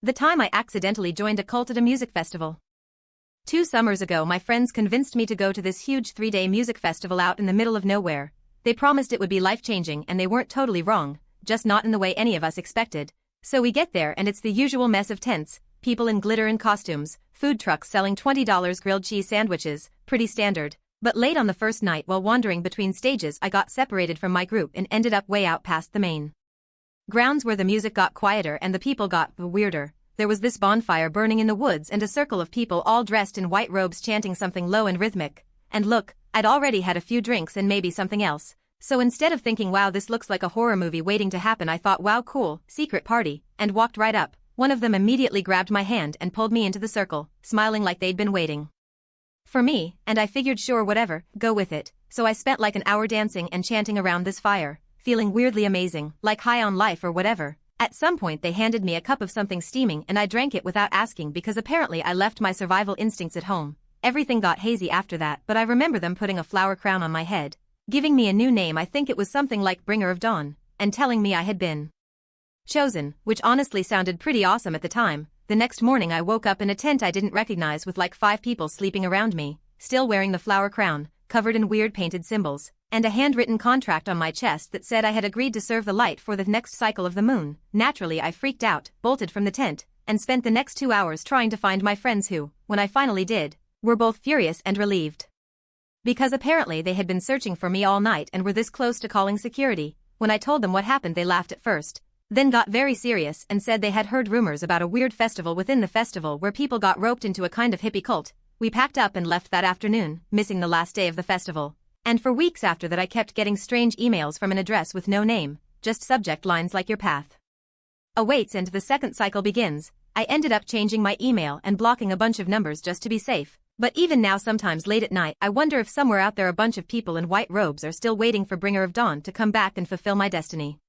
The time I accidentally joined a cult at a music festival. 2 summers ago my friends convinced me to go to this huge 3-day music festival out in the middle of nowhere. They promised it would be life-changing and they weren't totally wrong, just not in the way any of us expected. So we get there and it's the usual mess of tents, people in glitter and costumes, food trucks selling $20 grilled cheese sandwiches, pretty standard. But late on the first night while wandering between stages I got separated from my group and ended up way out past the main grounds where the music got quieter and the people got weirder. There was this bonfire burning in the woods and a circle of people all dressed in white robes chanting something low and rhythmic. And look, I'd already had a few drinks and maybe something else. So instead of thinking wow this looks like a horror movie waiting to happen I thought wow cool, secret party, and walked right up. One of them immediately grabbed my hand and pulled me into the circle, smiling like they'd been waiting for me, and I figured sure whatever, go with it. So I spent like an hour dancing and chanting around this fire, feeling weirdly amazing, like high on life or whatever. At some point they handed me a cup of something steaming and I drank it without asking because apparently I left my survival instincts at home. Everything got hazy after that but I remember them putting a flower crown on my head, giving me a new name I think it was something like Bringer of Dawn, and telling me I had been chosen, which honestly sounded pretty awesome at the time. The next morning I woke up in a tent I didn't recognize with like 5 people sleeping around me, still wearing the flower crown, covered in weird painted symbols, and a handwritten contract on my chest that said I had agreed to serve the light for the next cycle of the moon. Naturally I freaked out, bolted from the tent, and spent the next 2 hours trying to find my friends who, when I finally did, were both furious and relieved. Because apparently they had been searching for me all night and were this close to calling security. When I told them what happened they laughed at first, then got very serious and said they had heard rumors about a weird festival within the festival where people got roped into a kind of hippie cult. We packed up and left that afternoon, missing the last day of the festival. And for weeks after that I kept getting strange emails from an address with no name, just subject lines like your path awaits and the second cycle begins. I ended up changing my email and blocking a bunch of numbers just to be safe. But even now sometimes late at night I wonder if somewhere out there a bunch of people in white robes are still waiting for Bringer of Dawn to come back and fulfill my destiny.